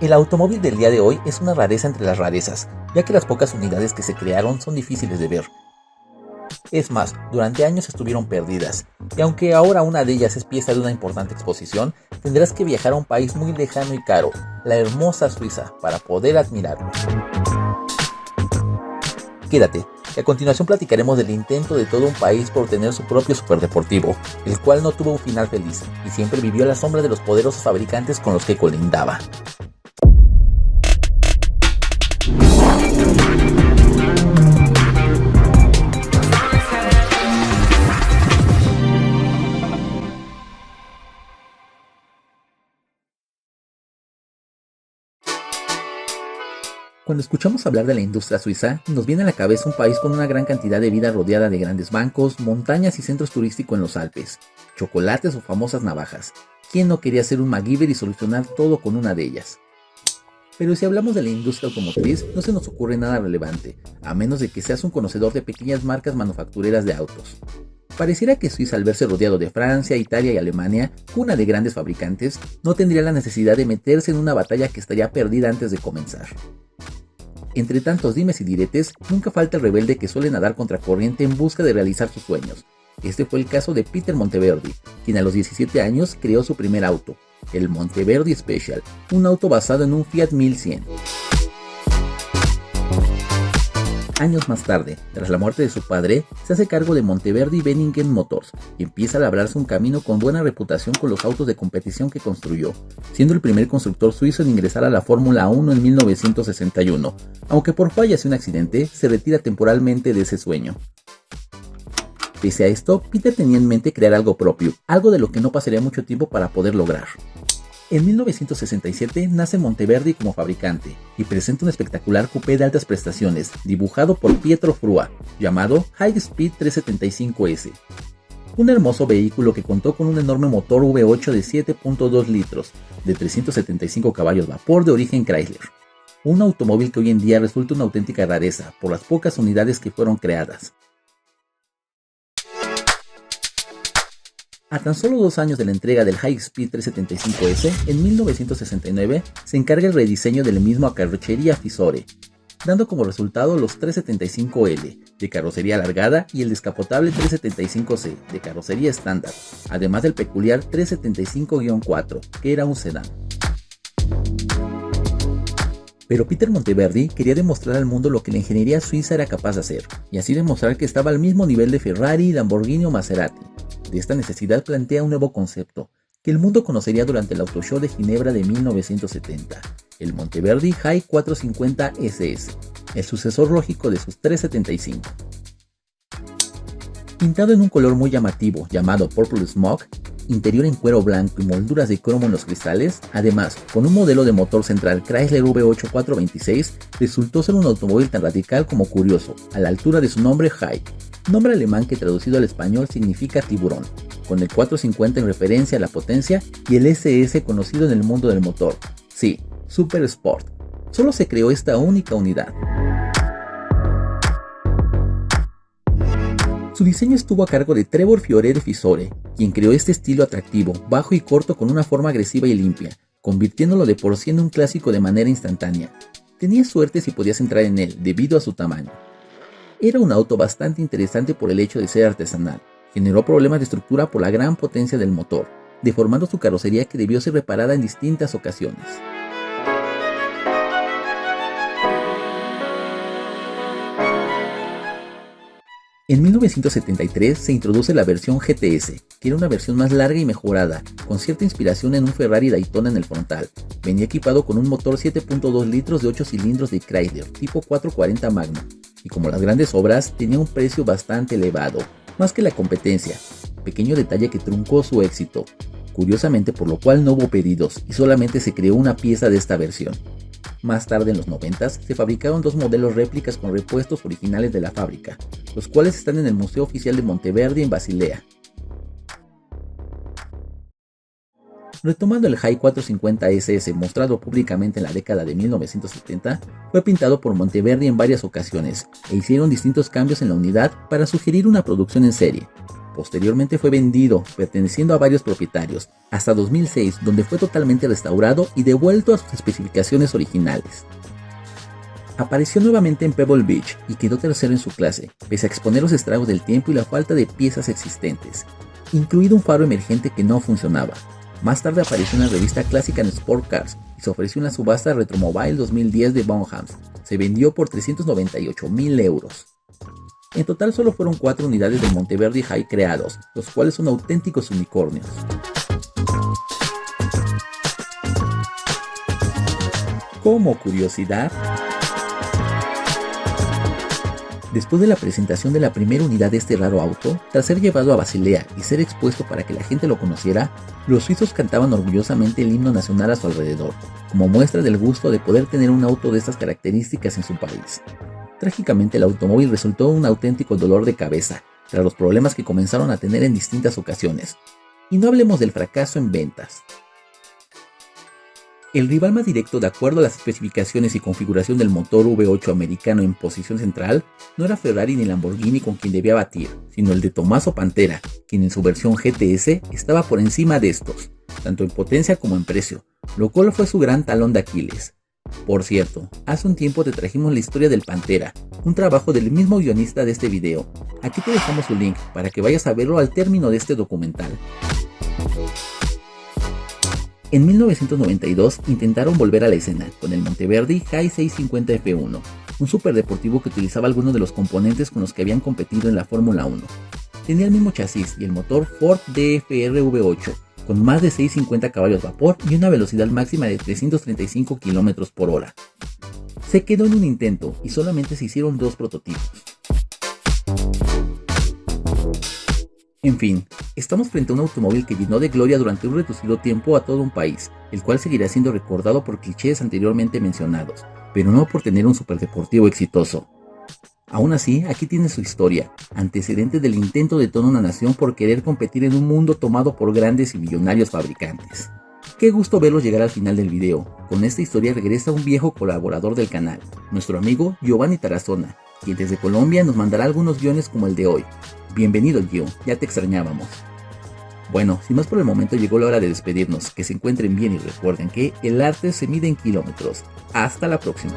El automóvil del día de hoy es una rareza entre las rarezas, ya que las pocas unidades que se crearon son difíciles de ver. Es más, durante años estuvieron perdidas, y aunque ahora una de ellas es pieza de una importante exposición, tendrás que viajar a un país muy lejano y caro, la hermosa Suiza, para poder admirarlo. Quédate, que a continuación platicaremos del intento de todo un país por tener su propio superdeportivo, el cual no tuvo un final feliz, y siempre vivió a la sombra de los poderosos fabricantes con los que colindaba. Cuando escuchamos hablar de la industria suiza, nos viene a la cabeza un país con una gran cantidad de vida rodeada de grandes bancos, montañas y centros turísticos en los Alpes, chocolates o famosas navajas. ¿Quién no quería ser un MacGyver y solucionar todo con una de ellas? Pero si hablamos de la industria automotriz, no se nos ocurre nada relevante, a menos de que seas un conocedor de pequeñas marcas manufactureras de autos. Pareciera que Suiza, al verse rodeado de Francia, Italia y Alemania, cuna de grandes fabricantes, no tendría la necesidad de meterse en una batalla que estaría perdida antes de comenzar. Entre tantos dimes y diretes, nunca falta el rebelde que suele nadar contracorriente en busca de realizar sus sueños. Este fue el caso de Peter Monteverdi, quien a los 17 años creó su primer auto, el Monteverdi Special, un auto basado en un Fiat 1100. Años más tarde, tras la muerte de su padre, se hace cargo de Monteverdi Benningen Motors y empieza a labrarse un camino con buena reputación con los autos de competición que construyó, siendo el primer constructor suizo en ingresar a la Fórmula 1 en 1961, aunque por fallas y un accidente se retira temporalmente de ese sueño. Pese a esto, Peter tenía en mente crear algo propio, algo de lo que no pasaría mucho tiempo para poder lograr. En 1967 nace Monteverdi como fabricante y presenta un espectacular coupé de altas prestaciones, dibujado por Pietro Frua, llamado High Speed 375S. Un hermoso vehículo que contó con un enorme motor V8 de 7.2 litros, de 375 caballos vapor de origen Chrysler. Un automóvil que hoy en día resulta una auténtica rareza por las pocas unidades que fueron creadas. A tan solo 2 años de la entrega del High Speed 375S, en 1969 se encarga el rediseño del mismo a carrocería Fisore, dando como resultado los 375L, de carrocería alargada, y el descapotable 375C, de carrocería estándar, además del peculiar 375-4, que era un sedán. Pero Peter Monteverdi quería demostrar al mundo lo que la ingeniería suiza era capaz de hacer, y así demostrar que estaba al mismo nivel de Ferrari, Lamborghini o Maserati. De esta necesidad plantea un nuevo concepto, que el mundo conocería durante el Auto Show de Ginebra de 1970, el Monteverdi High 450 SS, el sucesor lógico de sus 375. Pintado en un color muy llamativo llamado Purple Smoke, interior en cuero blanco y molduras de cromo en los cristales, además con un modelo de motor central Chrysler V8 426, resultó ser un automóvil tan radical como curioso, a la altura de su nombre High, nombre alemán que traducido al español significa tiburón, con el 450 en referencia a la potencia y el SS conocido en el mundo del motor. Sí, Super Sport. Solo se creó esta única unidad. Su diseño estuvo a cargo de Trevor Fiore de Fisore, quien creó este estilo atractivo, bajo y corto con una forma agresiva y limpia, convirtiéndolo de por sí en un clásico de manera instantánea. Tenías suerte si podías entrar en él, debido a su tamaño. Era un auto bastante interesante por el hecho de ser artesanal. Generó problemas de estructura por la gran potencia del motor, deformando su carrocería que debió ser reparada en distintas ocasiones. En 1973 se introduce la versión GTS, que era una versión más larga y mejorada, con cierta inspiración en un Ferrari Daytona en el frontal. Venía equipado con un motor 7.2 litros de 8 cilindros de Chrysler, tipo 440 Magnum, y como las grandes obras, tenía un precio bastante elevado, más que la competencia, pequeño detalle que truncó su éxito, curiosamente por lo cual no hubo pedidos y solamente se creó una pieza de esta versión. Más tarde, en los 90s, se fabricaron 2 modelos réplicas con repuestos originales de la fábrica, los cuales están en el Museo Oficial de Monteverdi en Basilea. Retomando el High 450 SS mostrado públicamente en la década de 1970, fue pintado por Monteverdi en varias ocasiones e hicieron distintos cambios en la unidad para sugerir una producción en serie. Posteriormente fue vendido, perteneciendo a varios propietarios, hasta 2006, donde fue totalmente restaurado y devuelto a sus especificaciones originales. Apareció nuevamente en Pebble Beach y quedó tercero en su clase, pese a exponer los estragos del tiempo y la falta de piezas existentes, incluido un faro emergente que no funcionaba. Más tarde apareció en la revista clásica en Sport Cars y se ofreció en la subasta Retromobile 2010 de Bonhams. Se vendió por 398.000 euros. En total solo fueron 4 unidades del Monteverdi High creados, los cuales son auténticos unicornios. Como curiosidad, después de la presentación de la primera unidad de este raro auto, tras ser llevado a Basilea y ser expuesto para que la gente lo conociera, los suizos cantaban orgullosamente el himno nacional a su alrededor, como muestra del gusto de poder tener un auto de estas características en su país. Trágicamente el automóvil resultó un auténtico dolor de cabeza, tras los problemas que comenzaron a tener en distintas ocasiones. Y no hablemos del fracaso en ventas. El rival más directo, de acuerdo a las especificaciones y configuración del motor V8 americano en posición central, no era Ferrari ni Lamborghini con quien debía batir, sino el de Tommaso Pantera, quien en su versión GTS estaba por encima de estos, tanto en potencia como en precio, lo cual fue su gran talón de Aquiles. Por cierto, hace un tiempo te trajimos la historia del Pantera, un trabajo del mismo guionista de este video. Aquí te dejamos su link para que vayas a verlo al término de este documental. En 1992 intentaron volver a la escena con el Monteverdi High 650 F1, un superdeportivo que utilizaba algunos de los componentes con los que habían competido en la Fórmula 1. Tenía el mismo chasis y el motor Ford DFR V8, con más de 650 caballos vapor y una velocidad máxima de 335 km por hora. Se quedó en un intento y solamente se hicieron 2 prototipos. En fin, estamos frente a un automóvil que llenó de gloria durante un reducido tiempo a todo un país, el cual seguirá siendo recordado por clichés anteriormente mencionados, pero no por tener un superdeportivo exitoso. Aún así, aquí tiene su historia, antecedente del intento de toda una nación por querer competir en un mundo tomado por grandes y millonarios fabricantes. Qué gusto verlos llegar al final del video. Con esta historia regresa un viejo colaborador del canal, nuestro amigo Giovanni Tarazona, quien desde Colombia nos mandará algunos guiones como el de hoy. Bienvenido, Gio, ya te extrañábamos. Bueno, sin más por el momento llegó la hora de despedirnos, que se encuentren bien y recuerden que el arte se mide en kilómetros. Hasta la próxima.